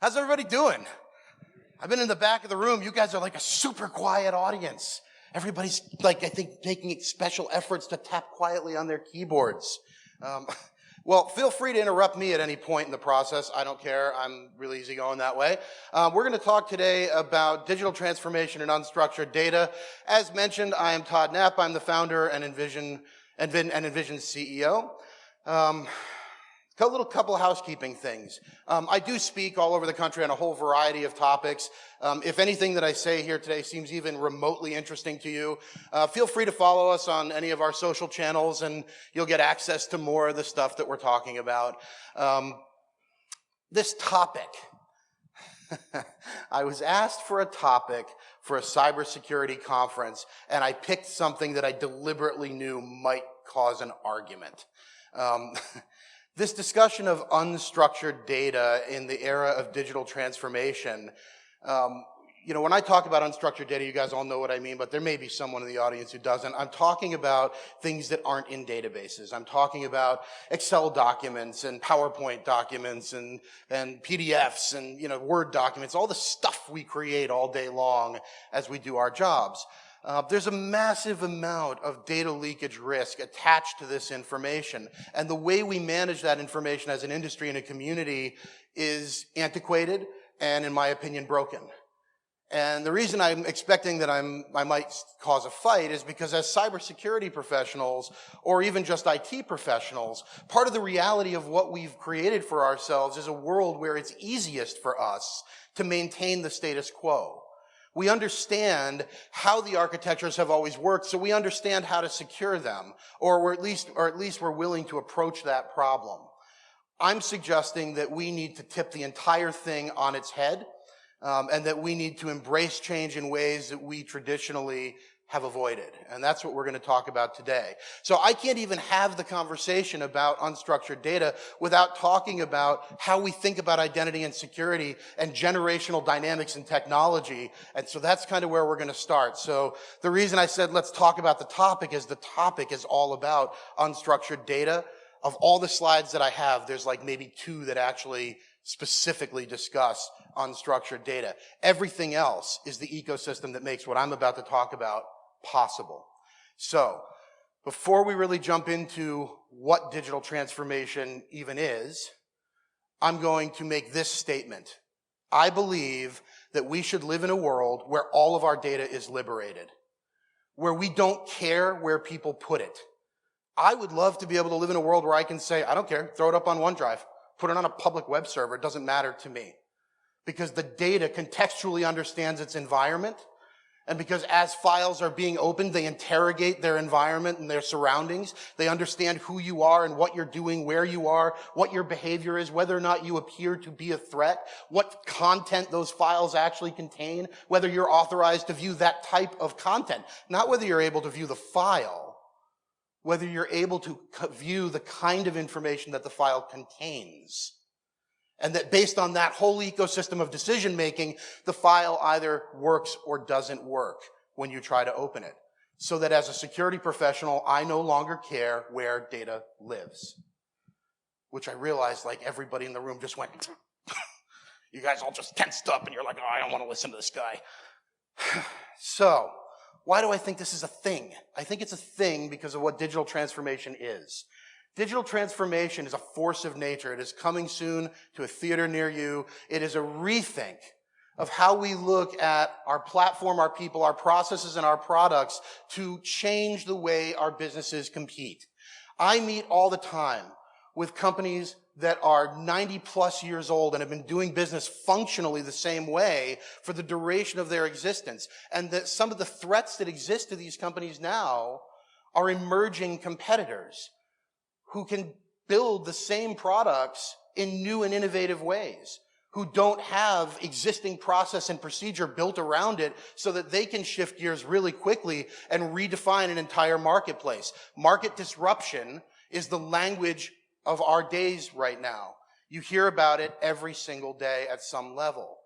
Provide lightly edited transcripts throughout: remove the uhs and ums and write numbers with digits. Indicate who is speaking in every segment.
Speaker 1: How's everybody doing? I've been in the back of the room. You guys are like a super quiet audience. Everybody's like, I think, making special efforts to tap quietly on their keyboards. Well, feel free to interrupt me at any point in the process. I don't care. I'm really easygoing that way. We're going to talk today about digital transformation and unstructured data. As mentioned, I am Todd Knapp. I'm the founder and Envision CEO. A little couple housekeeping things. I do speak all over the country on a whole variety of topics. If anything that I say here today seems even remotely interesting to you, feel free to follow us on any of our social channels and you'll get access to more of the stuff that we're talking about. This topic, I was asked for a topic for a cybersecurity conference and I picked something that I deliberately knew might cause an argument. This discussion of unstructured data in the era of digital transformation, when I talk about unstructured data, you guys all know what I mean, but there may be someone in the audience who doesn't. I'm talking about things that aren't in databases. I'm talking about Excel documents and PowerPoint documents and PDFs and Word documents, all the stuff we create all day long as we do our jobs. There's a massive amount of data leakage risk attached to this information, and the way we manage that information as an industry and a community is antiquated and, in my opinion, broken. And the reason I'm expecting that I might cause a fight is because as cybersecurity professionals, or even just IT professionals, part of the reality of what we've created for ourselves is a world where it's easiest for us to maintain the status quo. We understand how the architectures have always worked, so we understand how to secure them, or at least we're willing to approach that problem. I'm suggesting that we need to tip the entire thing on its head, and that we need to embrace change in ways that we traditionally have avoided. And that's what we're going to talk about today. So I can't even have the conversation about unstructured data without talking about how we think about identity and security and generational dynamics and technology. And so that's kind of where we're going to start. So the reason I said let's talk about the topic is all about unstructured data. Of all the slides that I have, there's like maybe 2 that actually specifically discuss unstructured data. Everything else is the ecosystem that makes what I'm about to talk about possible. So, before we really jump into what digital transformation even is, I'm going to make this statement. I believe that we should live in a world where all of our data is liberated, where we don't care where people put it. I would love to be able to live in a world where I can say, I don't care, throw it up on OneDrive, put it on a public web server, it doesn't matter to me. Because the data contextually understands its environment, and because as files are being opened, they interrogate their environment and their surroundings. They understand who you are and what you're doing, where you are, what your behavior is, whether or not you appear to be a threat, what content those files actually contain, whether you're authorized to view that type of content. Not whether you're able to view the file, whether you're able to view the kind of information that the file contains. And that based on that whole ecosystem of decision-making, the file either works or doesn't work when you try to open it. So that as a security professional, I no longer care where data lives. Which I realized like everybody in the room just went, you guys all just tensed up and you're like, oh, I don't want to listen to this guy. So, why do I think this is a thing? I think it's a thing because of what digital transformation is. Digital transformation is a force of nature. It is coming soon to a theater near you. It is a rethink of how we look at our platform, our people, our processes, and our products to change the way our businesses compete. I meet all the time with companies that are 90 plus years old and have been doing business functionally the same way for the duration of their existence. And that some of the threats that exist to these companies now are emerging competitors who can build the same products in new and innovative ways, who don't have existing process and procedure built around it so that they can shift gears really quickly and redefine an entire marketplace. Market disruption is the language of our days right now. You hear about it every single day at some level,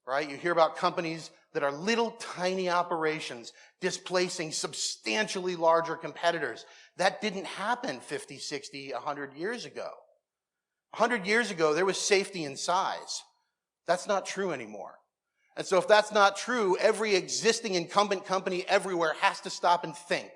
Speaker 1: right? You hear about companies that are little tiny operations displacing substantially larger competitors. That didn't happen 50, 60, 100 years ago. 100 years ago, there was safety in size. That's not true anymore. And so if that's not true, every existing incumbent company everywhere has to stop and think.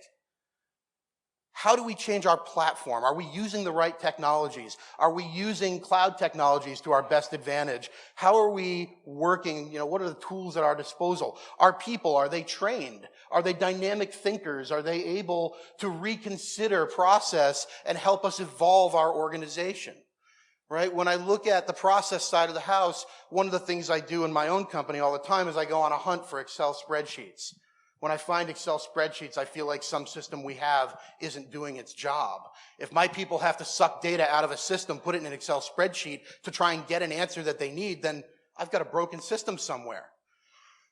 Speaker 1: How do we change our platform? Are we using the right technologies? Are we using cloud technologies to our best advantage? How are we working? What are the tools at our disposal? Our people, are they trained? Are they dynamic thinkers? Are they able to reconsider process and help us evolve our organization? Right? When I look at the process side of the house, one of the things I do in my own company all the time is I go on a hunt for Excel spreadsheets. When I find Excel spreadsheets, I feel like some system we have isn't doing its job. If my people have to suck data out of a system, put it in an Excel spreadsheet to try and get an answer that they need, then I've got a broken system somewhere.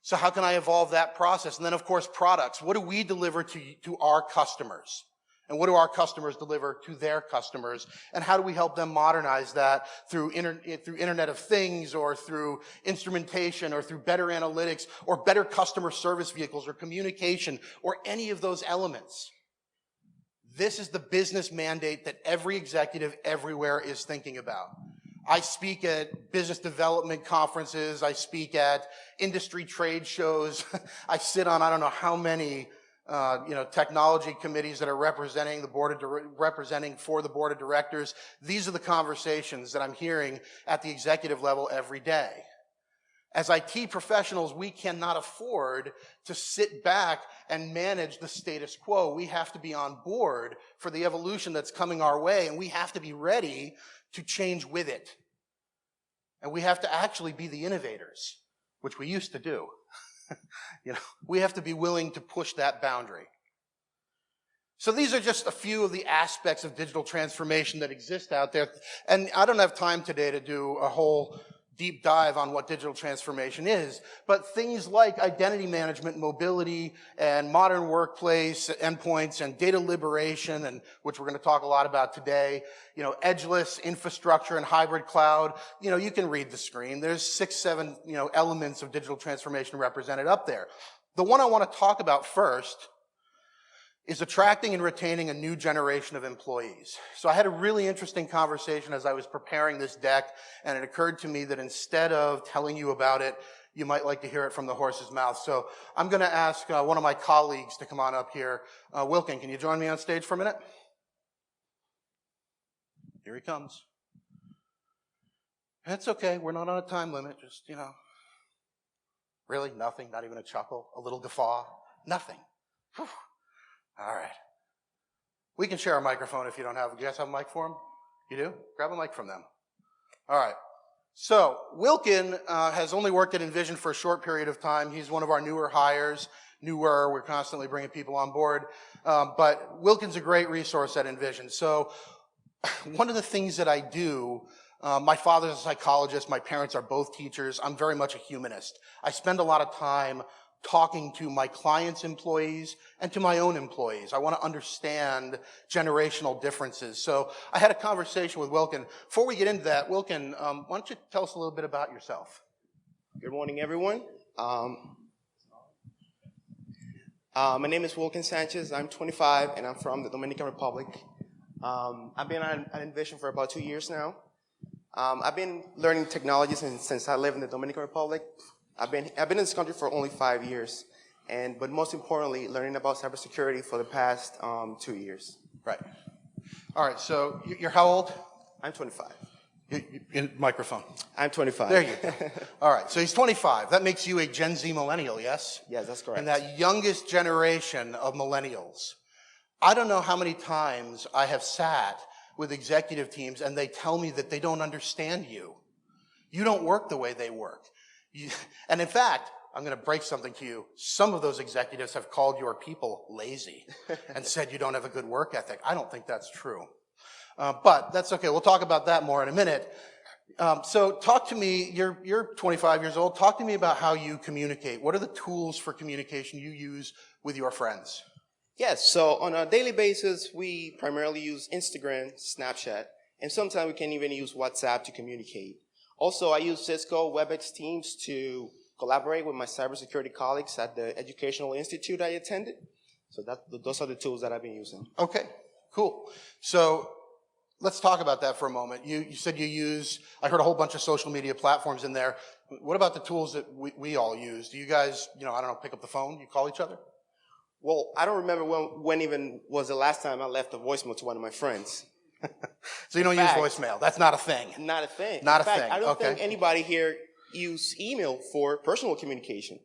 Speaker 1: So how can I evolve that process? And then, of course, products. What do we deliver to our customers? And what do our customers deliver to their customers? And how do we help them modernize that through Internet of Things, or through instrumentation, or through better analytics, or better customer service vehicles, or communication, or any of those elements? This is the business mandate that every executive everywhere is thinking about. I speak at business development conferences. I speak at industry trade shows. I sit on I don't know how many technology committees that are representing for the board of directors. These are the conversations that I'm hearing at the executive level every day. As IT professionals, we cannot afford to sit back and manage the status quo. We have to be on board for the evolution that's coming our way, and we have to be ready to change with it. And we have to actually be the innovators, which we used to do. We have to be willing to push that boundary. So these are just a few of the aspects of digital transformation that exist out there. And I don't have time today to do a whole deep dive on what digital transformation is, but things like identity management, mobility, and modern workplace endpoints, and data liberation, and which we're going to talk a lot about today, edgeless infrastructure and hybrid cloud. You can read the screen. There's 6, 7, elements of digital transformation represented up there. The one I want to talk about first is attracting and retaining a new generation of employees. So I had a really interesting conversation as I was preparing this deck, and it occurred to me that instead of telling you about it, you might like to hear it from the horse's mouth. So I'm going to ask one of my colleagues to come on up here. Wilkin, can you join me on stage for a minute? Here he comes. That's okay. We're not on a time limit. Just, really nothing, not even a chuckle, a little guffaw, nothing. Whew. All right. We can share a microphone if you don't have. Do you guys have a mic for them? You do? Grab a mic from them. All right. So Wilkin has only worked at Envision for a short period of time. He's one of our newer hires. We're constantly bringing people on board. But Wilkin's a great resource at Envision. So one of the things that I do, my father's a psychologist. My parents are both teachers. I'm very much a humanist. I spend a lot of time talking to my clients' employees and to my own employees. I want to understand generational differences. So I had a conversation with Wilkin. Before we get into that, Wilkin, why don't you tell us a little bit about yourself?
Speaker 2: Good morning, everyone. My name is Wilkin Sanchez. I'm 25, and I'm from the Dominican Republic. I've been at Envision for about 2 years now. I've been learning technology since I live in the Dominican Republic. I've been in this country for only 5 years, but most importantly, learning about cybersecurity for the past 2 years.
Speaker 1: Right. All right. So you're how old?
Speaker 2: I'm 25.
Speaker 1: Microphone.
Speaker 2: I'm 25.
Speaker 1: There you go. All right. So he's 25. That makes you a Gen Z millennial, yes?
Speaker 2: Yes, that's correct.
Speaker 1: And that youngest generation of millennials. I don't know how many times I have sat with executive teams and they tell me that they don't understand you. You don't work the way they work. And in fact, I'm going to break something to you. Some of those executives have called your people lazy and said you don't have a good work ethic. I don't think that's true. But that's okay. We'll talk about that more in a minute. So talk to me. You're 25 years old. Talk to me about how you communicate. What are the tools for communication you use with your friends?
Speaker 2: Yes. So on a daily basis, we primarily use Instagram, Snapchat, and sometimes we can even use WhatsApp to communicate. Also, I use Cisco WebEx Teams to collaborate with my cybersecurity colleagues at the educational institute I attended. So those are the tools that I've been using.
Speaker 1: Okay, cool. So let's talk about that for a moment. You said you use, I heard a whole bunch of social media platforms in there. What about the tools that we all use? Do you guys, I don't know, pick up the phone? You call each other?
Speaker 2: Well, I don't remember when even was the last time I left a voicemail to one of my friends.
Speaker 1: So you don't use voicemail. That's not a thing.
Speaker 2: Not a thing.
Speaker 1: Not
Speaker 2: in
Speaker 1: a
Speaker 2: fact,
Speaker 1: thing.
Speaker 2: I don't
Speaker 1: Okay.
Speaker 2: think anybody here use email for personal communication.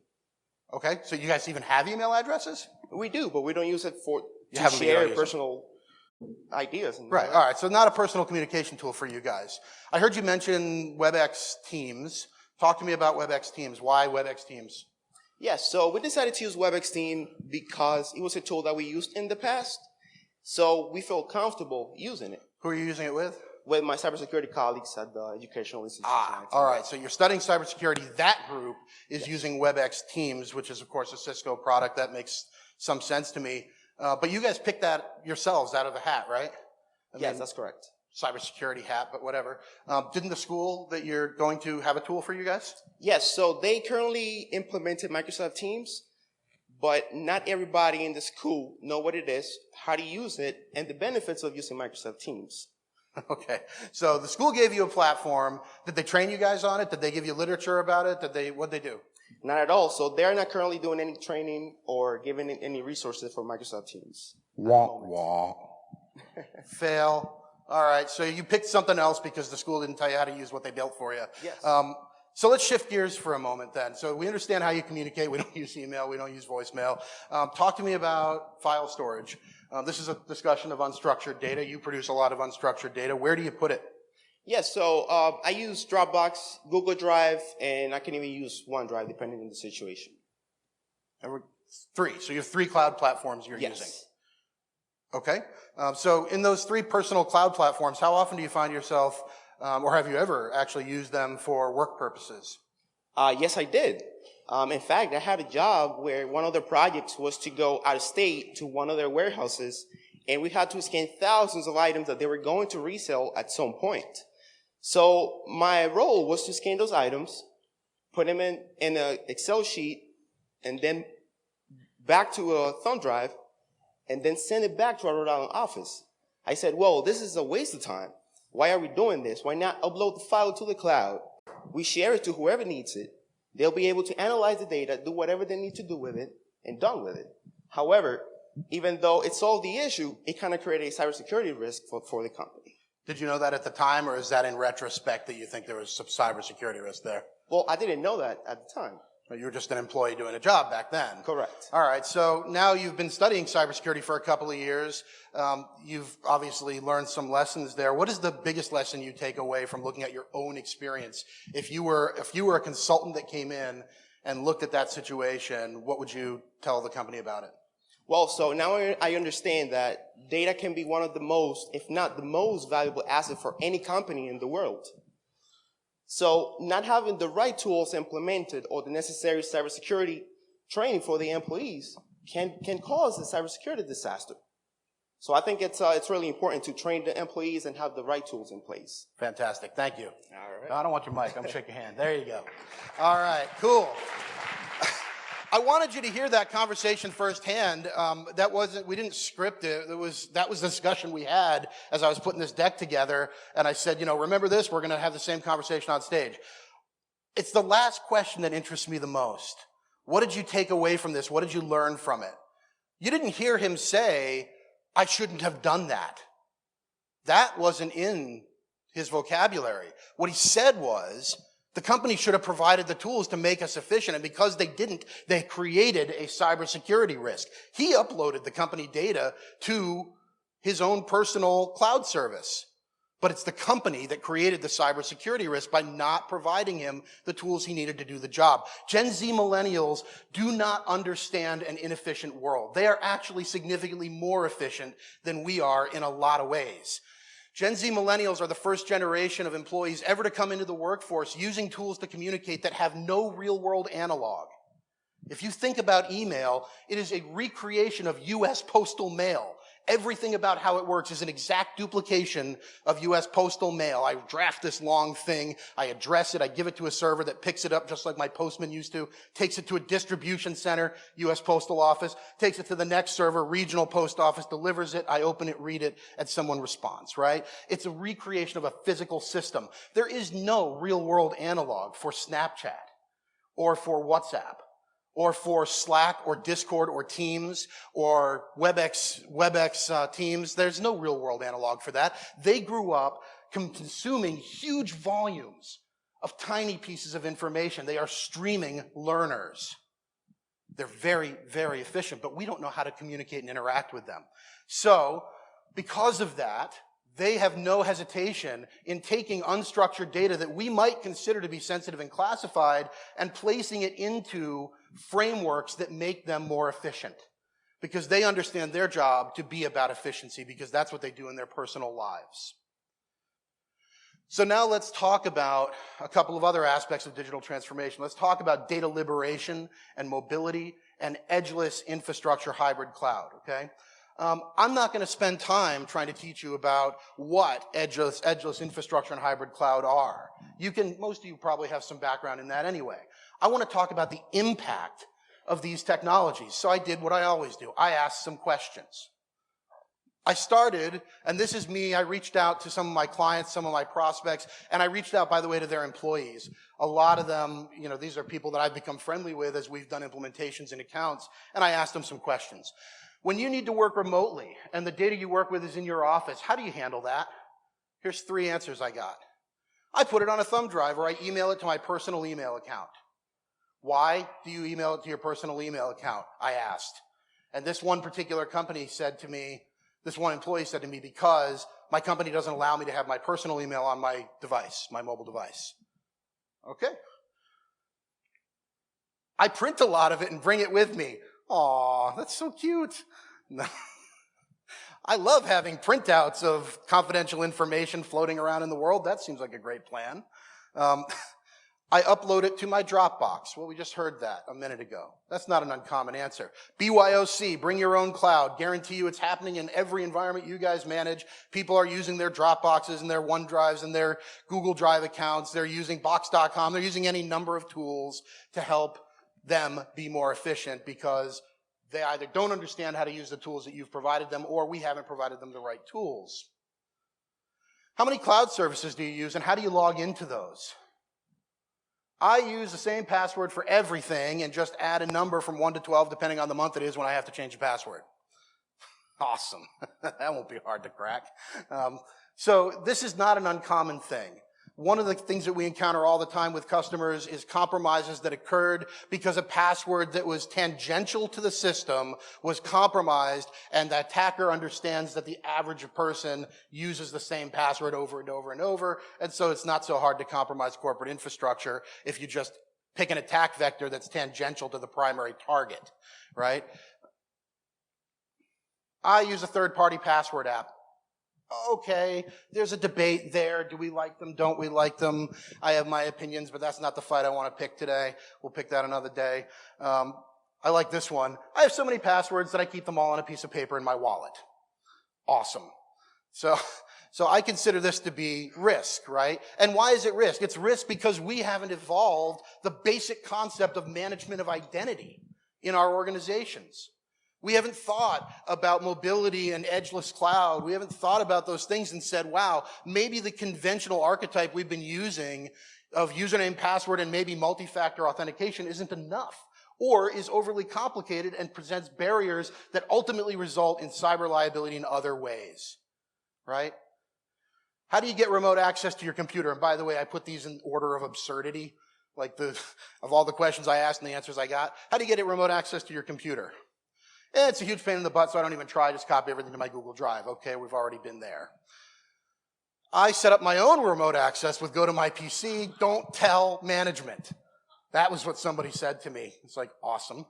Speaker 1: Okay, so you guys even have email addresses?
Speaker 2: We do, but we don't use it to
Speaker 1: haven't begun
Speaker 2: share
Speaker 1: using it.
Speaker 2: personal ideas.
Speaker 1: Right, all right, so not a personal communication tool for you guys. I heard you mention WebEx Teams. Talk to me about WebEx Teams. Why WebEx Teams?
Speaker 2: Yes, so we decided to use WebEx Team because it was a tool that we used in the past, so we felt comfortable using it.
Speaker 1: Who are you using it with?
Speaker 2: With my cybersecurity colleagues at the educational institution.
Speaker 1: All right, so you're studying cybersecurity. That group is using WebEx Teams, which is, of course, a Cisco product. That makes some sense to me. But you guys picked that yourselves out of a hat, right?
Speaker 2: Yes, that's correct.
Speaker 1: Cybersecurity hat, but whatever. Didn't the school that you're going to have a tool for you guys?
Speaker 2: Yes, so they currently implemented Microsoft Teams, but not everybody in the school know what it is, how to use it, and the benefits of using Microsoft Teams.
Speaker 1: Okay, so the school gave you a platform. Did they train you guys on it? Did they give you literature about it? What'd they do?
Speaker 2: Not at all. So they're not currently doing any training or giving any resources for Microsoft Teams.
Speaker 1: Wah. Fail. All right, so you picked something else because the school didn't tell you how to use what they built for you.
Speaker 2: Yes.
Speaker 1: So let's shift gears for a moment then. So we understand how you communicate. We don't use email. We don't use voicemail. Talk to me about file storage. This is a discussion of unstructured data. You produce a lot of unstructured data. Where do you put it?
Speaker 2: Yes, so I use Dropbox, Google Drive, and I can even use OneDrive depending on the situation.
Speaker 1: Three. So you have 3 cloud platforms you're using. Okay. So in those 3 personal cloud platforms, how often do you find yourself, or have you ever actually used them for work purposes?
Speaker 2: Yes, I did. In fact, I had a job where one of the projects was to go out of state to one of their warehouses, and we had to scan thousands of items that they were going to resell at some point. So my role was to scan those items, put them in an Excel sheet, and then back to a thumb drive, and then send it back to our Rhode Island office. I said, well, this is a waste of time. Why are we doing this? Why not upload the file to the cloud? We share it to whoever needs it. They'll be able to analyze the data, do whatever they need to do with it, and done with it. However, even though it solved the issue, it kind of created a cybersecurity risk for the company.
Speaker 1: Did you know that at the time, or is that in retrospect that you think there was some cybersecurity risk there?
Speaker 2: Well, I didn't know that at the time.
Speaker 1: You were just an employee doing a job back then.
Speaker 2: Correct.
Speaker 1: All right, so now you've been studying cybersecurity for a couple of years. You've obviously learned some lessons there. What is the biggest lesson you take away from looking at your own experience? If you were a consultant that came in and looked at that situation, what would you tell the company about it?
Speaker 2: Well, so now I understand that data can be one of the most, if not the most valuable asset for any company in the world. So not having the right tools implemented or the necessary cybersecurity training for the employees can cause a cybersecurity disaster. So I think it's really important to train the employees and have the right tools in place.
Speaker 1: Fantastic. Thank you.
Speaker 2: All right.
Speaker 1: I don't want your mic. I'm going to shake your hand. There you go. All right. Cool. I wanted you to hear that conversation firsthand. We didn't script it. That was the discussion we had as I was putting this deck together. And I said, remember this? We're going to have the same conversation on stage. It's the last question that interests me the most. What did you take away from this? What did you learn from it? You didn't hear him say, I shouldn't have done that. That wasn't in his vocabulary. What he said was, the company should have provided the tools to make us efficient, and because they didn't, they created a cybersecurity risk. He uploaded the company data to his own personal cloud service, but it's the company that created the cybersecurity risk by not providing him the tools he needed to do the job. Gen Z Millennials do not understand an inefficient world. They are actually significantly more efficient than we are in a lot of ways. Gen Z Millennials are the first generation of employees ever to come into the workforce using tools to communicate that have no real-world analog. If you think about email, it is a recreation of U.S. postal mail. Everything about how it works is an exact duplication of US postal mail. I draft this long thing, I address it, I give it to a server that picks it up just like my postman used to, takes it to a distribution center, US Postal Office, takes it to the next server, regional post office, delivers it, I open it, read it, and someone responds, right? It's a recreation of a physical system. There is no real-world analog for Snapchat or for WhatsApp, or for Slack, or Discord, or Teams, or WebEx Teams. There's no real-world analog for that. They grew up consuming huge volumes of tiny pieces of information. They are streaming learners. They're very, very efficient, but we don't know how to communicate and interact with them. So, because of that, they have no hesitation in taking unstructured data that we might consider to be sensitive and classified and placing it into frameworks that make them more efficient. Because they understand their job to be about efficiency, because that's what they do in their personal lives. So now let's talk about a couple of other aspects of digital transformation. Let's talk about data liberation and mobility and edgeless infrastructure hybrid cloud, okay? I'm not going to spend time trying to teach you about what edgeless infrastructure and hybrid cloud are. Most of you probably have some background in that anyway. I want to talk about the impact of these technologies. So I did what I always do. I asked some questions. I started, and this is me, I reached out to some of my clients, some of my prospects, and I reached out, by the way, to their employees. A lot of them, these are people that I've become friendly with as we've done implementations and accounts, and I asked them some questions. When you need to work remotely and the data you work with is in your office, how do you handle that? Here's 3 answers I got. I put it on a thumb drive, or I email it to my personal email account. Why do you email it to your personal email account? I asked. And this one particular company said to me, this one employee said to me, because my company doesn't allow me to have my personal email on my device, my mobile device. Okay. I print a lot of it and bring it with me. Aw, that's so cute. No. I love having printouts of confidential information floating around in the world. That seems like a great plan. I upload it to my Dropbox. Well, we just heard that a minute ago. That's not an uncommon answer. BYOC, bring your own cloud. Guarantee you it's happening in every environment you guys manage. People are using their Dropboxes and their OneDrives and their Google Drive accounts. They're using Box.com. They're using any number of tools to help them be more efficient, because they either don't understand how to use the tools that you've provided them, or we haven't provided them the right tools. How many cloud services do you use, and how do you log into those? I use the same password for everything and just add a number from 1 to 12 depending on the month it is when I have to change the password. Awesome. That won't be hard to crack. So this is not an uncommon thing. One of the things that we encounter all the time with customers is compromises that occurred because a password that was tangential to the system was compromised, and the attacker understands that the average person uses the same password over and over and over, and so it's not so hard to compromise corporate infrastructure if you just pick an attack vector that's tangential to the primary target, right? I use a third-party password app. Okay, there's a debate there. Do we like them? Don't we like them? I have my opinions, but that's not the fight I want to pick today. We'll pick that another day. I like this one. I have so many passwords that I keep them all on a piece of paper in my wallet. Awesome. So I consider this to be risk, right? And why is it risk? It's risk because we haven't evolved the basic concept of management of identity in our organizations. We haven't thought about mobility and edgeless cloud. We haven't thought about those things and said, wow, maybe the conventional archetype we've been using of username, password, and maybe multi-factor authentication isn't enough, or is overly complicated and presents barriers that ultimately result in cyber liability in other ways, right? How do you get remote access to your computer? And by the way, I put these in order of absurdity, like of all the questions I asked and the answers I got. How do you get remote access to your computer? It's a huge pain in the butt, so I don't even try. I just copy everything to my Google Drive. Okay, we've already been there. I set up my own remote access with go to my PC, don't tell management. That was what somebody said to me. It's like, awesome.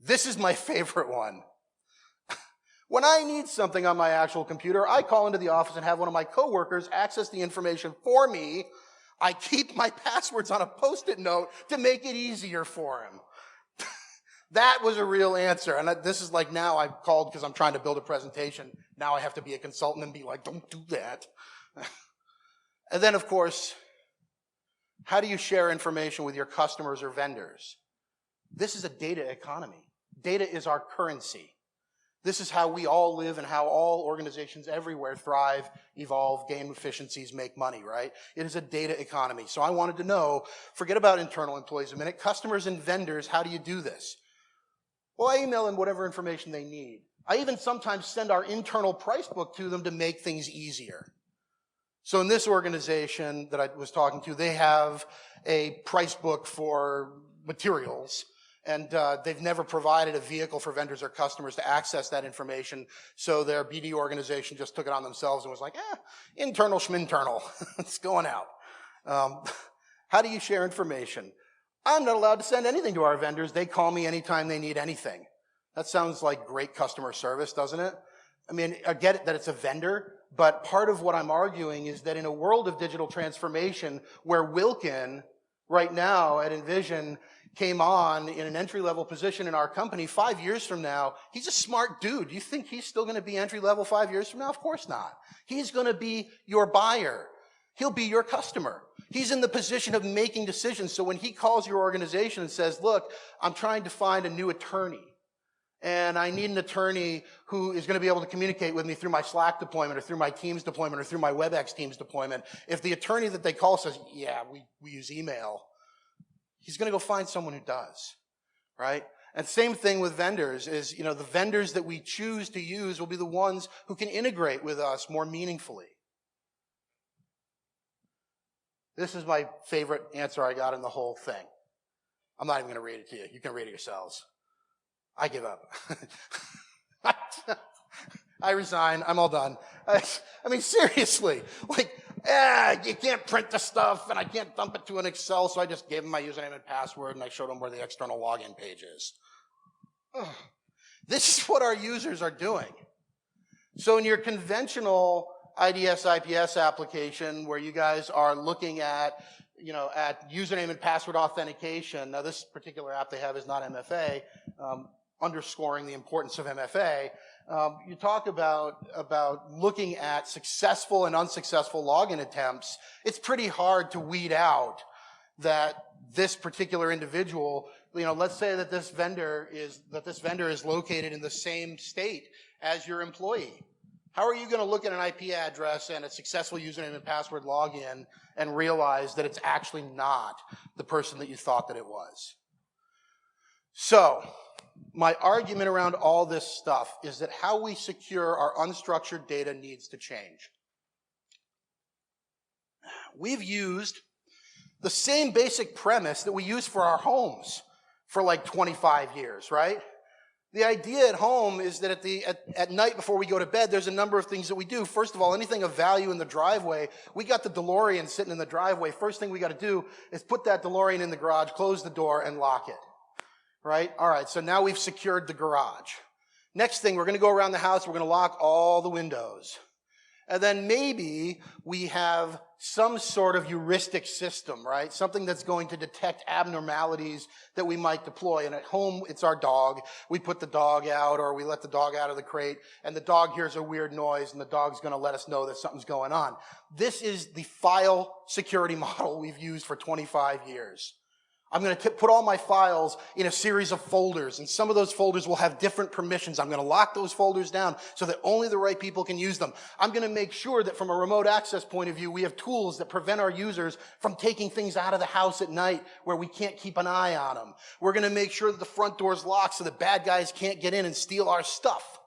Speaker 1: This is my favorite one. When I need something on my actual computer, I call into the office and have one of my coworkers access the information for me. I keep my passwords on a Post-it note to make it easier for him. That was a real answer. And this is like now I've called because I'm trying to build a presentation. Now I have to be a consultant and be like, don't do that. And then, of course, how do you share information with your customers or vendors? This is a data economy. Data is our currency. This is how we all live and how all organizations everywhere thrive, evolve, gain efficiencies, make money, right? It is a data economy. So I wanted to know, forget about internal employees a minute, customers and vendors, how do you do this? Well, I email them whatever information they need. I even sometimes send our internal price book to them to make things easier. So in this organization that I was talking to, they have a price book for materials, and they've never provided a vehicle for vendors or customers to access that information, so their BD organization just took it on themselves and was like, internal schminternal, it's going out. How do you share information? I'm not allowed to send anything to our vendors. They call me anytime they need anything. That sounds like great customer service, doesn't it? I mean, I get it that it's a vendor, but part of what I'm arguing is that in a world of digital transformation where Wilkin, right now at Envision, came on in an entry-level position in our company, 5 years from now, he's a smart dude. Do you think he's still going to be entry-level 5 years from now? Of course not. He's going to be your buyer. He'll be your customer. He's in the position of making decisions. So when he calls your organization and says, look, I'm trying to find a new attorney, and I need an attorney who is going to be able to communicate with me through my Slack deployment or through my Teams deployment or through my WebEx Teams deployment. If the attorney that they call says, yeah, we use email, he's going to go find someone who does, right? And same thing with vendors is, the vendors that we choose to use will be the ones who can integrate with us more meaningfully. This is my favorite answer I got in the whole thing. I'm not even going to read it to you. You can read it yourselves. I give up. I resign. I'm all done. I mean, seriously, you can't print the stuff and I can't dump it to an Excel, so I just gave them my username and password and I showed them where the external login page is. Ugh. This is what our users are doing. So in your conventional IDS IPS application where you guys are looking at, at username and password authentication, now this particular app they have is not MFA, underscoring the importance of MFA. You talk about looking at successful and unsuccessful login attempts. It's pretty hard to weed out that this particular individual, let's say that this vendor is located in the same state as your employee. How are you going to look at an IP address and a successful username and password login and realize that it's actually not the person that you thought that it was? So, my argument around all this stuff is that how we secure our unstructured data needs to change. We've used the same basic premise that we use for our homes for like 25 years, right? The idea at home is that at night before we go to bed, there's a number of things that we do. First of all, anything of value in the driveway, we got the DeLorean sitting in the driveway. First thing we got to do is put that DeLorean in the garage, close the door, and lock it. Right? All right, so now we've secured the garage. Next thing, we're going to go around the house, we're going to lock all the windows. And then maybe we have some sort of heuristic system, right? Something that's going to detect abnormalities that we might deploy. And at home, it's our dog. We put the dog out or we let the dog out of the crate and the dog hears a weird noise and the dog's going to let us know that something's going on. This is the file security model we've used for 25 years. I'm going to put all my files in a series of folders, and some of those folders will have different permissions. I'm going to lock those folders down so that only the right people can use them. I'm going to make sure that from a remote access point of view, we have tools that prevent our users from taking things out of the house at night where we can't keep an eye on them. We're going to make sure that the front door's locked so that bad guys can't get in and steal our stuff.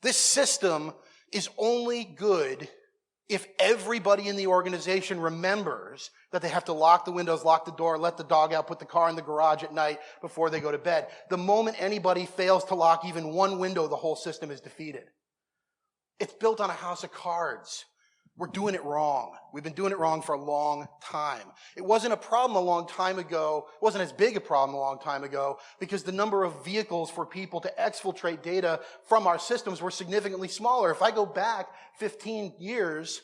Speaker 1: This system is only good if everybody in the organization remembers that they have to lock the windows, lock the door, let the dog out, put the car in the garage at night before they go to bed. The moment anybody fails to lock even one window, the whole system is defeated. It's built on a house of cards. We're doing it wrong. We've been doing it wrong for a long time. It wasn't a problem a long time ago. It wasn't as big a problem a long time ago because the number of vehicles for people to exfiltrate data from our systems were significantly smaller. If I go back 15 years,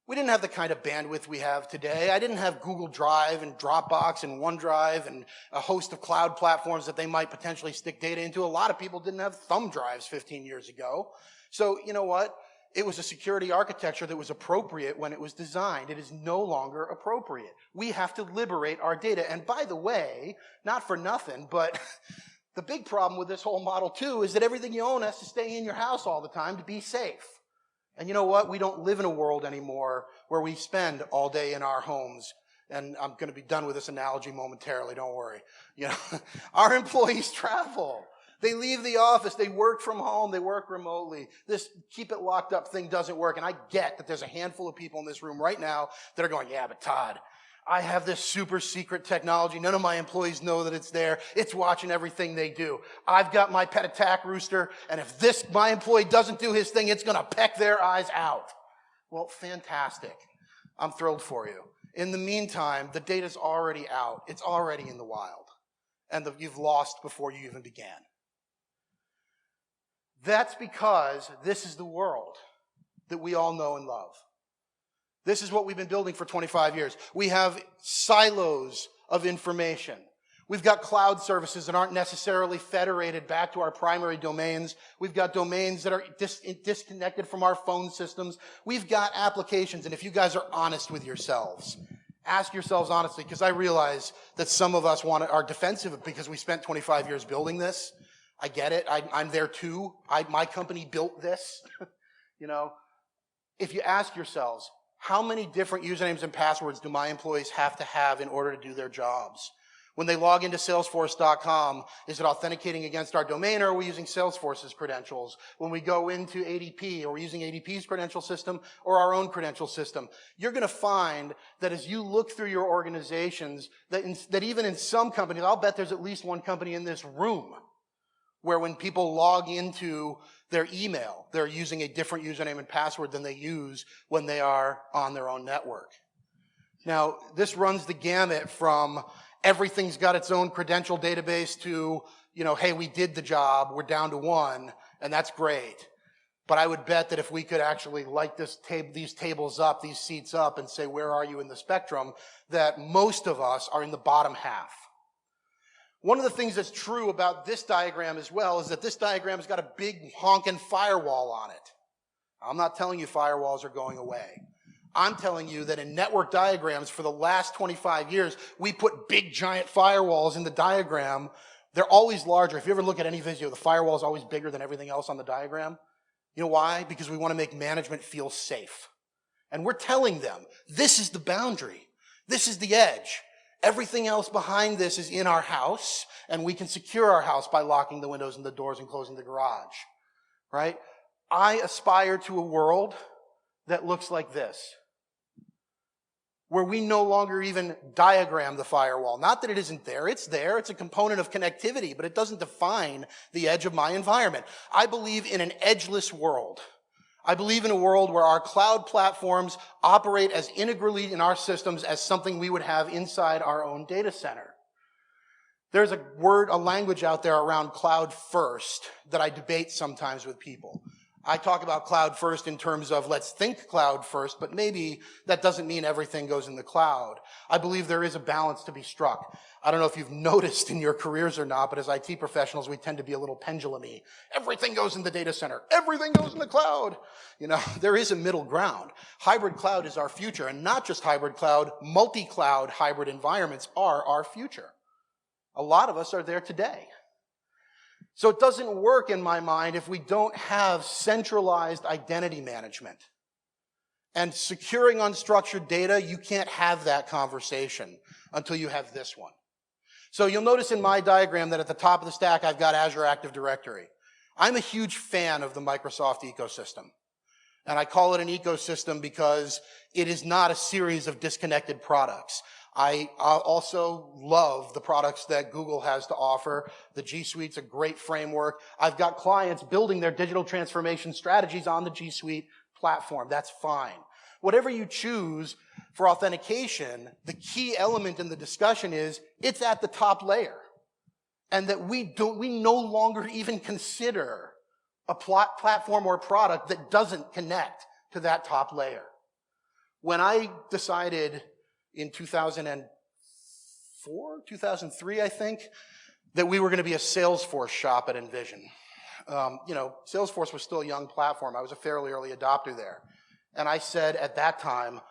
Speaker 1: We didn't have the kind of bandwidth we have today. I didn't have Google Drive and Dropbox and OneDrive and a host of cloud platforms that they might potentially stick data into. A lot of people didn't have thumb drives 15 years ago. So you know what? It was a security architecture that was appropriate when it was designed. It is no longer appropriate. We have to liberate our data. And by the way, not for nothing, but the big problem with this whole model too is that everything you own has to stay in your house all the time to be safe. And you know what? We don't live in a world anymore where we spend all day in our homes. And I'm going to be done with this analogy momentarily, don't worry. You know, our employees travel. They leave the office, they work from home, they work remotely. This keep it locked up thing doesn't work. And I get that there's a handful of people in this room right now that are going, yeah, but Todd, I have this super secret technology. None of my employees know that it's there. It's watching everything they do. I've got my pet attack rooster, and if my employee doesn't do his thing, it's going to peck their eyes out. Well, fantastic. I'm thrilled for you. In the meantime, the data's already out. It's already in the wild. And you've lost before you even began. That's because this is the world that we all know and love. This is what we've been building for 25 years. We have silos of information. We've got cloud services that aren't necessarily federated back to our primary domains. We've got domains that are disconnected from our phone systems. We've got applications, and if you guys are honest with yourselves, ask yourselves honestly, because I realize that some of us are defensive because we spent 25 years building this. I get it. I'm there too. My company built this. You know, if you ask yourselves, how many different usernames and passwords do my employees have to have in order to do their jobs? When they log into Salesforce.com, is it authenticating against our domain, or are we using Salesforce's credentials? When we go into ADP, are we using ADP's credential system or our own credential system? You're going to find that as you look through your organizations, that even in some companies, I'll bet there's at least one company in this room where when people log into their email, they're using a different username and password than they use when they are on their own network. Now, this runs the gamut from everything's got its own credential database to, you know, hey, we did the job, we're down to one, and that's great. But I would bet that if we could actually light these tables up, these seats up, and say, where are you in the spectrum, that most of us are in the bottom half. One of the things that's true about this diagram as well is that this diagram has got a big honking firewall on it. I'm not telling you firewalls are going away. I'm telling you that in network diagrams for the last 25 years, we put big giant firewalls in the diagram. They're always larger. If you ever look at any video, the firewall is always bigger than everything else on the diagram. You know why? Because we want to make management feel safe. And we're telling them, this is the boundary. This is the edge. Everything else behind this is in our house, and we can secure our house by locking the windows and the doors and closing the garage, right? I aspire to a world that looks like this, where we no longer even diagram the firewall. Not that it isn't there, it's a component of connectivity, but it doesn't define the edge of my environment. I believe in an edgeless world. I believe in a world where our cloud platforms operate as integrally in our systems as something we would have inside our own data center. There's a language out there around cloud first that I debate sometimes with people. I talk about cloud first in terms of let's think cloud first, but maybe that doesn't mean everything goes in the cloud. I believe there is a balance to be struck. I don't know if you've noticed in your careers or not, but as IT professionals, we tend to be a little pendulum-y. Everything goes in the data center. Everything goes in the cloud. You know, there is a middle ground. Hybrid cloud is our future, and not just hybrid cloud, multi-cloud hybrid environments are our future. A lot of us are there today. So it doesn't work in my mind if we don't have centralized identity management. And securing unstructured data, you can't have that conversation until you have this one. So you'll notice in my diagram that at the top of the stack, I've got Azure Active Directory. I'm a huge fan of the Microsoft ecosystem. And I call it an ecosystem because it is not a series of disconnected products. I also love the products that Google has to offer. The G Suite's a great framework. I've got clients building their digital transformation strategies on the G Suite platform. That's fine. Whatever you choose for authentication, the key element in the discussion is it's at the top layer. And that we no longer even consider a platform or product that doesn't connect to that top layer. When I decided in 2004, 2003, I think, that we were going to be a Salesforce shop at Envision. Salesforce was still a young platform. I was a fairly early adopter there. And I said at that time,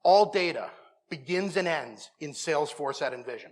Speaker 1: all data begins and ends in Salesforce at Envision.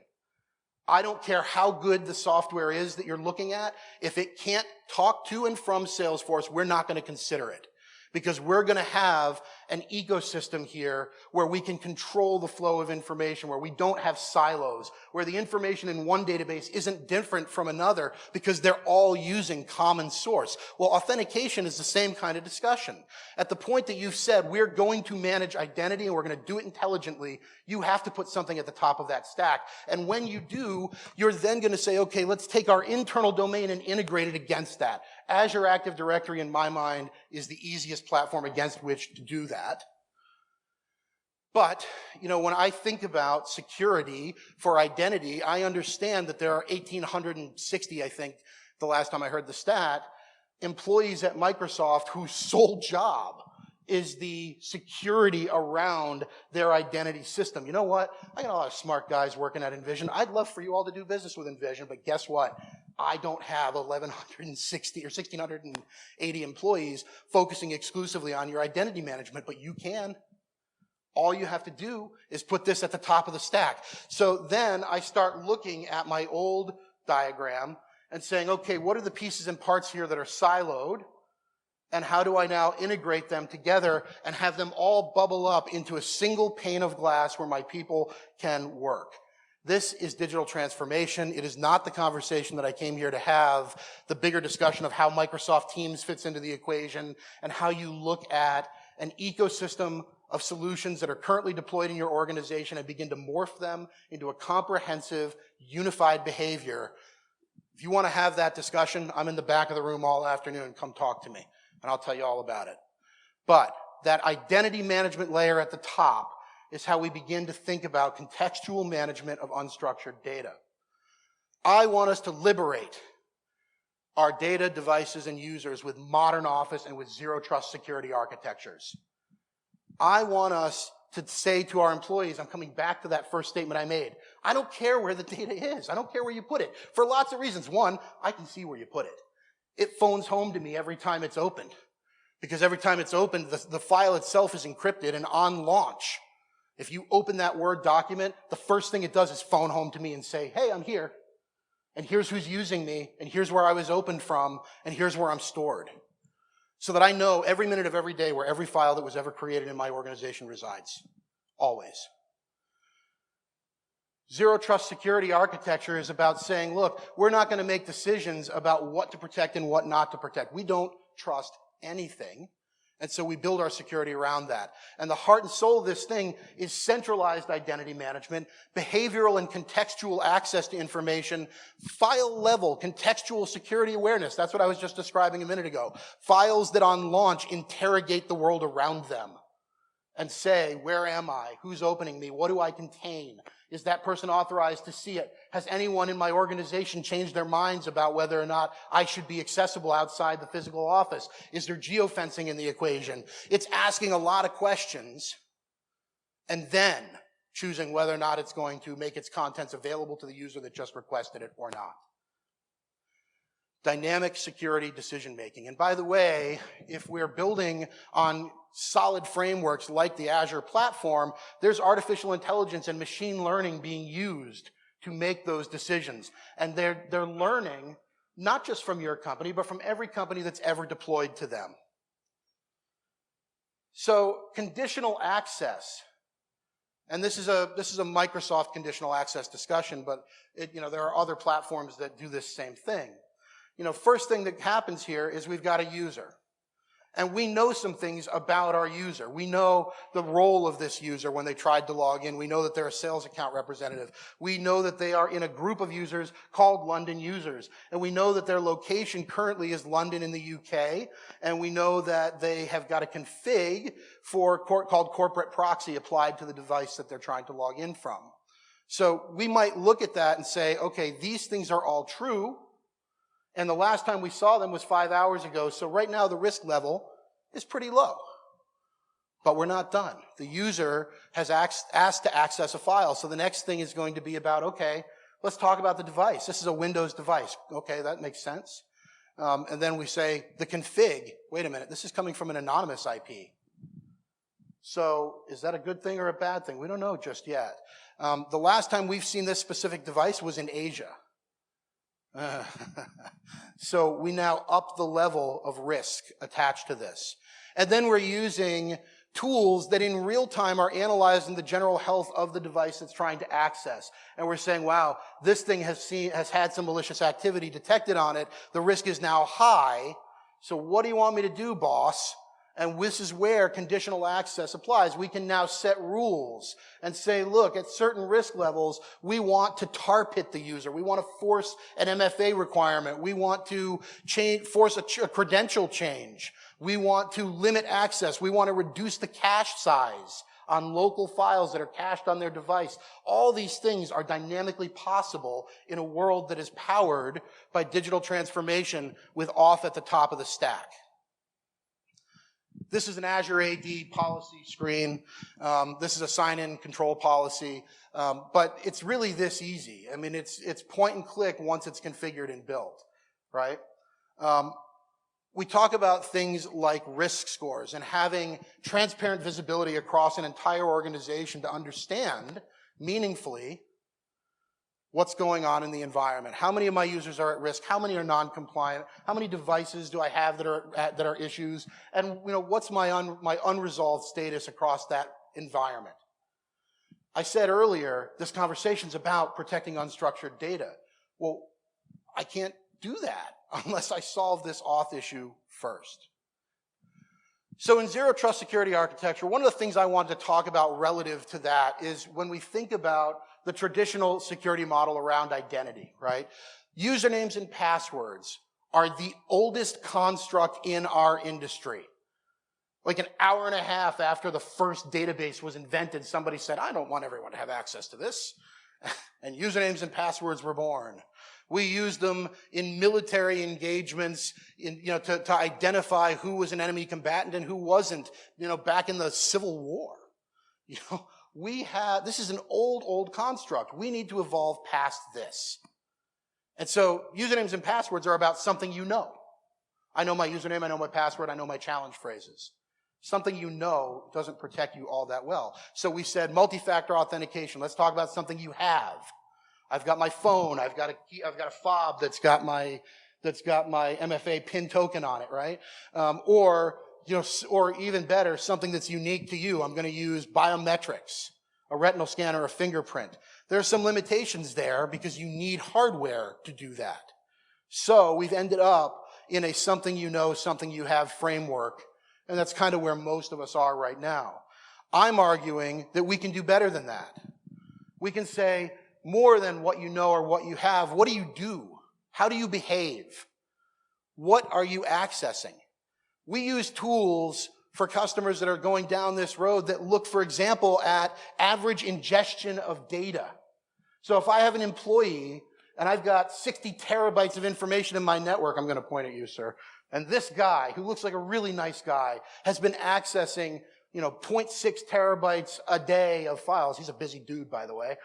Speaker 1: I don't care how good the software is that you're looking at. If it can't talk to and from Salesforce, we're not going to consider it. Because we're going to have an ecosystem here where we can control the flow of information, where we don't have silos, where the information in one database isn't different from another because they're all using common source. Well, authentication is the same kind of discussion. At the point that you've said we're going to manage identity and we're going to do it intelligently, you have to put something at the top of that stack. And when you do, you're then going to say, okay, let's take our internal domain and integrate it against that. Azure Active Directory, in my mind, is the easiest platform against which to do that. But, when I think about security for identity, I understand that there are 1,860, I think, the last time I heard the stat, employees at Microsoft whose sole job is the security around their identity system. You know what? I got a lot of smart guys working at Envision. I'd love for you all to do business with Envision, but guess what? I don't have 1,160 or 1,680 employees focusing exclusively on your identity management, but you can. All you have to do is put this at the top of the stack. So then I start looking at my old diagram and saying, okay, what are the pieces and parts here that are siloed? And how do I now integrate them together and have them all bubble up into a single pane of glass where my people can work? This is digital transformation. It is not the conversation that I came here to have, the bigger discussion of how Microsoft Teams fits into the equation and how you look at an ecosystem of solutions that are currently deployed in your organization and begin to morph them into a comprehensive, unified behavior. If you want to have that discussion, I'm in the back of the room all afternoon. Come talk to me, and I'll tell you all about it. But that identity management layer at the top is how we begin to think about contextual management of unstructured data. I want us to liberate our data, devices, and users with modern Office and with zero trust security architectures. I want us to say to our employees, I'm coming back to that first statement I made, I don't care where the data is. I don't care where you put it. For lots of reasons. One, I can see where you put it. It phones home to me every time it's opened. Because every time it's opened, the file itself is encrypted, and on launch, if you open that Word document, the first thing it does is phone home to me and say, hey, I'm here, and here's who's using me, and here's where I was opened from, and here's where I'm stored. So that I know every minute of every day where every file that was ever created in my organization resides. Always. Zero trust security architecture is about saying, look, we're not going to make decisions about what to protect and what not to protect. We don't trust anything. And so we build our security around that. And the heart and soul of this thing is centralized identity management, behavioral and contextual access to information, file level contextual security awareness. That's what I was just describing a minute ago. Files that on launch interrogate the world around them and say, where am I? Who's opening me? What do I contain? Is that person authorized to see it? Has anyone in my organization changed their minds about whether or not I should be accessible outside the physical office? Is there geofencing in the equation? It's asking a lot of questions and then choosing whether or not it's going to make its contents available to the user that just requested it or not. Dynamic security decision making. And by the way, if we're building on solid frameworks like the Azure platform, there's artificial intelligence and machine learning being used to make those decisions. And they're learning not just from your company, but from every company that's ever deployed to them. So conditional access, and this is a Microsoft conditional access discussion, but there are other platforms that do this same thing. First thing that happens here is we've got a user. And we know some things about our user. We know the role of this user when they tried to log in. We know that they're a sales account representative. We know that they are in a group of users called London users. And we know that their location currently is London in the UK. And we know that they have got a config called corporate proxy applied to the device that they're trying to log in from. So we might look at that and say, okay, these things are all true. And the last time we saw them was 5 hours ago, so right now the risk level is pretty low. But we're not done. The user has asked to access a file. So the next thing is going to be about, okay, let's talk about the device. This is a Windows device. Okay, that makes sense. And then we say the config. Wait a minute, this is coming from an anonymous IP. So is that a good thing or a bad thing? We don't know just yet. The last time we've seen this specific device was in Asia. So we now up the level of risk attached to this. And then we're using tools that in real time are analyzing the general health of the device that's trying to access. And we're saying, wow, this thing has had some malicious activity detected on it. The risk is now high. So what do you want me to do, boss? And this is where conditional access applies. We can now set rules and say, look, at certain risk levels, we want to tar pit the user. We want to force an MFA requirement. We want to force a credential change. We want to limit access. We want to reduce the cache size on local files that are cached on their device. All these things are dynamically possible in a world that is powered by digital transformation with auth at the top of the stack. This is an Azure AD policy screen. This is a sign-in control policy. But it's really this easy. I mean, it's point and click once it's configured and built, right? We talk about things like risk scores and having transparent visibility across an entire organization to understand meaningfully what's going on in the environment. How many of my users are at risk? How many are non-compliant? How many devices do I have that are issues? And what's my unresolved status across that environment? I said earlier, this conversation's about protecting unstructured data. Well, I can't do that unless I solve this auth issue first. So in zero trust security architecture, one of the things I wanted to talk about relative to that is when we think about the traditional security model around identity, right? Usernames and passwords are the oldest construct in our industry. Like an hour and a half after the first database was invented, somebody said, I don't want everyone to have access to this. And usernames and passwords were born. We used them in military engagements to identify who was an enemy combatant and who wasn't, back in the Civil War. This is an old construct. We need to evolve past this. And so usernames and passwords are about something you know. I know my username, I know my password, I know my challenge phrases. Something you know doesn't protect you all that well. So we said multi-factor authentication. Let's talk about something you have. I've got my phone, I've got a fob that's got my MFA PIN token on it, right? Or even better, something that's unique to you. I'm going to use biometrics, a retinal scanner, a fingerprint. There are some limitations there because you need hardware to do that. So we've ended up in a something you know, something you have framework, and that's kind of where most of us are right now. I'm arguing that we can do better than that. We can say more than what you know or what you have. What do you do? How do you behave? What are you accessing? We use tools for customers that are going down this road that look, for example, at average ingestion of data. So if I have an employee and I've got 60 terabytes of information in my network, I'm going to point at you, sir, and this guy, who looks like a really nice guy, has been accessing 0.6 terabytes a day of files. He's a busy dude, by the way.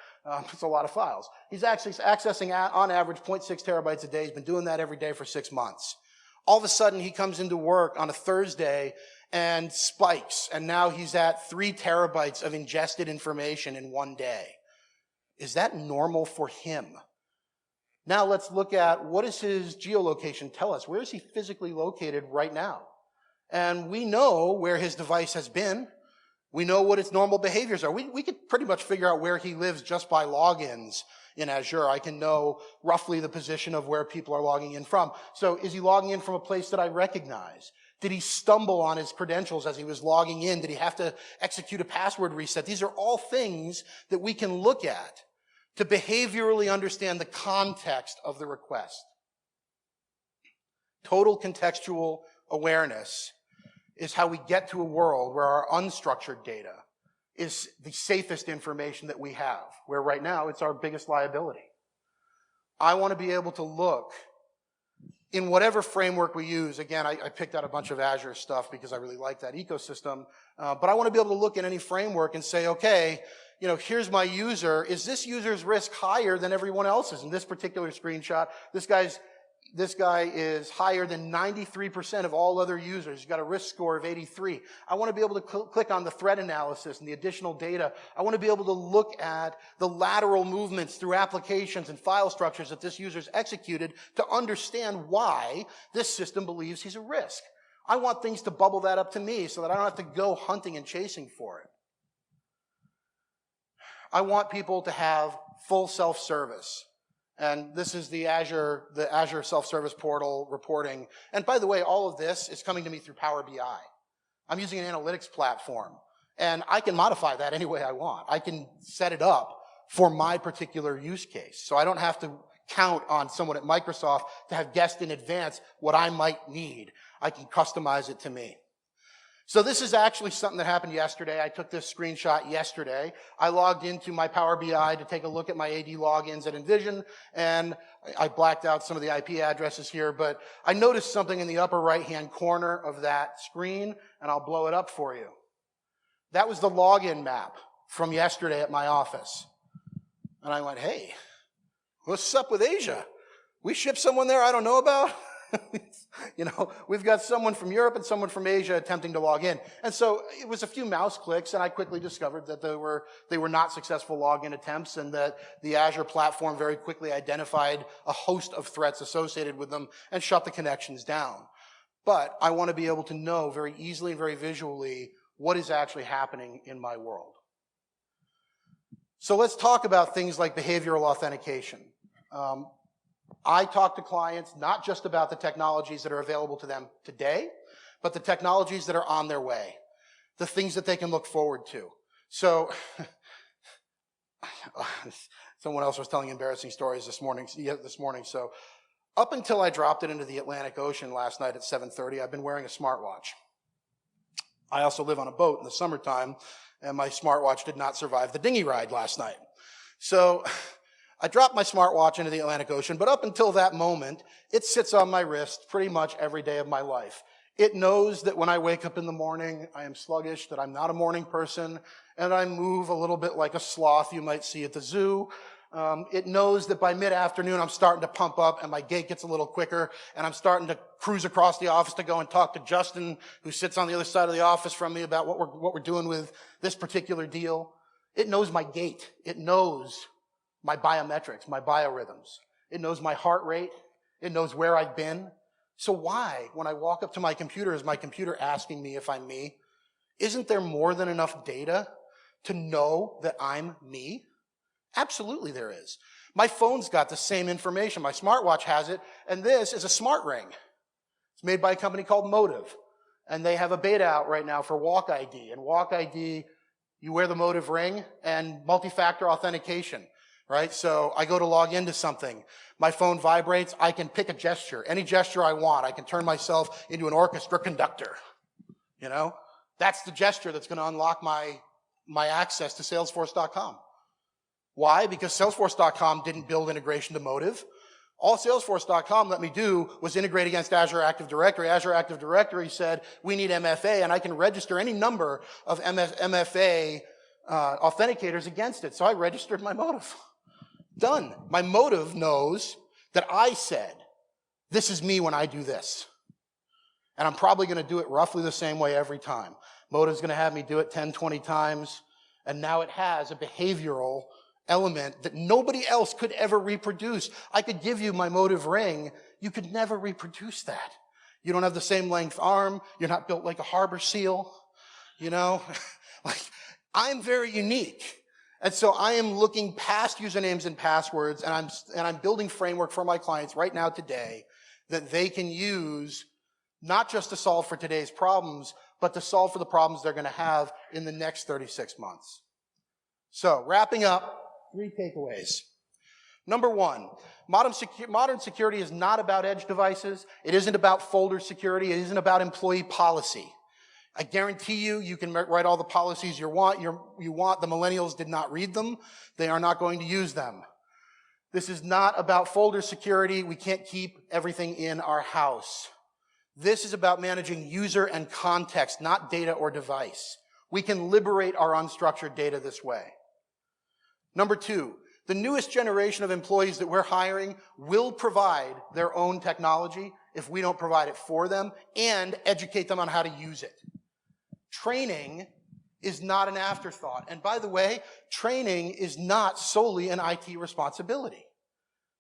Speaker 1: It's a lot of files. He's actually accessing, on average, 0.6 terabytes a day. He's been doing that every day for 6 months. All of a sudden, he comes into work on a Thursday and spikes, and now he's at 3 terabytes of ingested information in one day. Is that normal for him? Now let's look at what does his geolocation tell us? Where is he physically located right now? And we know where his device has been. We know what its normal behaviors are. We could pretty much figure out where he lives just by logins in Azure. I can know roughly the position of where people are logging in from. So is he logging in from a place that I recognize? Did he stumble on his credentials as he was logging in? Did he have to execute a password reset? These are all things that we can look at to behaviorally understand the context of the request. Total contextual awareness is how we get to a world where our unstructured data is the safest information that we have, where right now it's our biggest liability. I want to be able to look in whatever framework we use, again, I picked out a bunch of Azure stuff because I really like that ecosystem, but I want to be able to look at any framework and say, okay, here's my user. Is this user's risk higher than everyone else's? In this particular screenshot, this guy is higher than 93% of all other users. He's got a risk score of 83. I want to be able to click on the threat analysis and the additional data. I want to be able to look at the lateral movements through applications and file structures that this user's executed to understand why this system believes he's a risk. I want things to bubble that up to me so that I don't have to go hunting and chasing for it. I want people to have full self-service. And this is the Azure self-service portal reporting. And by the way, all of this is coming to me through Power BI. I'm using an analytics platform. And I can modify that any way I want. I can set it up for my particular use case. So I don't have to count on someone at Microsoft to have guessed in advance what I might need. I can customize it to me. So this is actually something that happened yesterday. I took this screenshot yesterday. I logged into my Power BI to take a look at my AD logins at Envision, and I blacked out some of the IP addresses here, but I noticed something in the upper right-hand corner of that screen, and I'll blow it up for you. That was the login map from yesterday at my office. And I went, hey, what's up with Asia? We ship someone there I don't know about? We've got someone from Europe and someone from Asia attempting to log in. And so it was a few mouse clicks, and I quickly discovered that they were not successful login attempts, and that the Azure platform very quickly identified a host of threats associated with them and shut the connections down. But I want to be able to know very easily and very visually what is actually happening in my world. So let's talk about things like behavioral authentication. I talk to clients not just about the technologies that are available to them today, but the technologies that are on their way, the things that they can look forward to. So, someone else was telling embarrassing stories this morning. So, up until I dropped it into the Atlantic Ocean last night at 7:30, I've been wearing a smartwatch. I also live on a boat in the summertime, and my smartwatch did not survive the dinghy ride last night. So, I dropped my smartwatch into the Atlantic Ocean, but up until that moment, it sits on my wrist pretty much every day of my life. It knows that when I wake up in the morning, I am sluggish, that I'm not a morning person, and I move a little bit like a sloth you might see at the zoo. It knows that by mid-afternoon, I'm starting to pump up, and my gait gets a little quicker, and I'm starting to cruise across the office to go and talk to Justin, who sits on the other side of the office from me, about what we're doing with this particular deal. It knows my gait. It knows my biometrics, my biorhythms. It knows my heart rate. It knows where I've been. So why, when I walk up to my computer, is my computer asking me if I'm me? Isn't there more than enough data to know that I'm me? Absolutely there is. My phone's got the same information. My smartwatch has it, and this is a smart ring. It's made by a company called Motive, and they have a beta out right now for Walk ID. And Walk ID, you wear the Motive ring and multi-factor authentication. Right? So I go to log into something. My phone vibrates. I can pick a gesture, any gesture I want. I can turn myself into an orchestra conductor. That's the gesture that's going to unlock my access to Salesforce.com. Why? Because Salesforce.com didn't build integration to Motive. All Salesforce.com let me do was integrate against Azure Active Directory. Azure Active Directory said, we need MFA, and I can register any number of MFA authenticators against it. So I registered my Motive. Done. My Motive knows that I said, this is me when I do this. And I'm probably going to do it roughly the same way every time. Motive's going to have me do it 10, 20 times. And now it has a behavioral element that nobody else could ever reproduce. I could give you my Motive ring. You could never reproduce that. You don't have the same length arm. You're not built like a harbor seal. I'm very unique. And so I am looking past usernames and passwords, and I'm building framework for my clients right now today that they can use not just to solve for today's problems, but to solve for the problems they're going to have in the next 36 months. So wrapping up, 3 takeaways. Number 1, modern security is not about edge devices. It isn't about folder security. It isn't about employee policy. I guarantee you can write all the policies you want. The millennials did not read them. They are not going to use them. This is not about folder security. We can't keep everything in our house. This is about managing user and context, not data or device. We can liberate our unstructured data this way. Number two, the newest generation of employees that we're hiring will provide their own technology if we don't provide it for them and educate them on how to use it. Training is not an afterthought. And by the way, training is not solely an IT responsibility.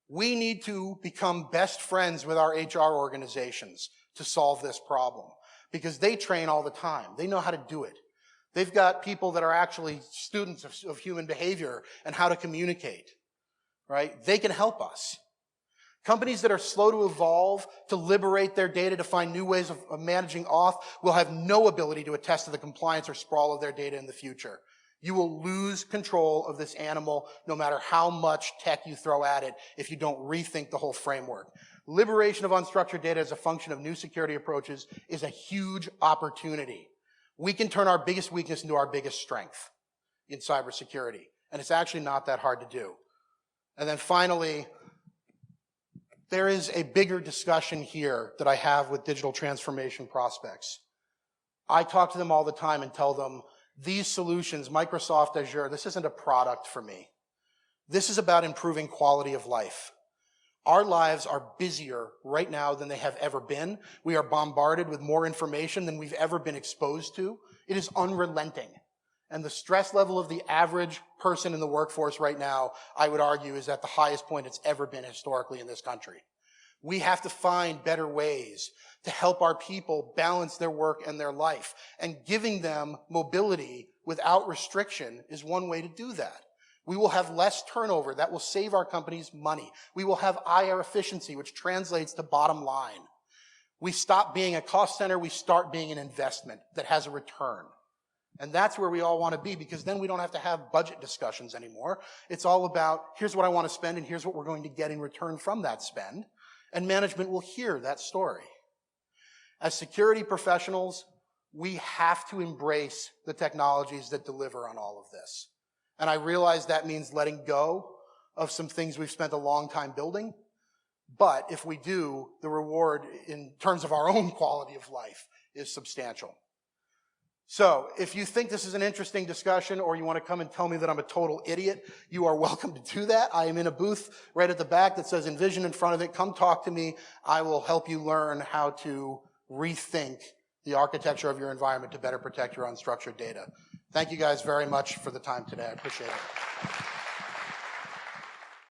Speaker 1: We need to become best friends with our HR organizations to solve this problem because they train all the time. They know how to do it. They've got people that are actually students of human behavior and how to communicate, right? They can help us. Companies that are slow to evolve, to liberate their data, to find new ways of managing auth will have no ability to attest to the compliance or sprawl of their data in the future. You will lose control of this animal no matter how much tech you throw at it if you don't rethink the whole framework. Liberation of unstructured data as a function of new security approaches is a huge opportunity. We can turn our biggest weakness into our biggest strength in cybersecurity, and it's actually not that hard to do. And then finally, there is a bigger discussion here that I have with digital transformation prospects. I talk to them all the time and tell them, these solutions, Microsoft Azure, this isn't a product for me. This is about improving quality of life. Our lives are busier right now than they have ever been. We are bombarded with more information than we've ever been exposed to. It is unrelenting. And the stress level of the average person in the workforce right now, I would argue, is at the highest point it's ever been historically in this country. We have to find better ways to help our people balance their work and their life. And giving them mobility without restriction is one way to do that. We will have less turnover. That will save our companies money. We will have higher efficiency, which translates to bottom line. We stop being a cost center. We start being an investment that has a return. And that's where we all want to be, because then we don't have to have budget discussions anymore. It's all about, here's what I want to spend, and here's what we're going to get in return from that spend. And management will hear that story. As security professionals, we have to embrace the technologies that deliver on all of this. And I realize that means letting go of some things we've spent a long time building. But if we do, the reward in terms of our own quality of life is substantial. So if you think this is an interesting discussion or you want to come and tell me that I'm a total idiot, you are welcome to do that. I am in a booth right at the back that says Envision in front of it. Come talk to me. I will help you learn how to rethink the architecture of your environment to better protect your unstructured data. Thank you guys very much for the time today. I appreciate it.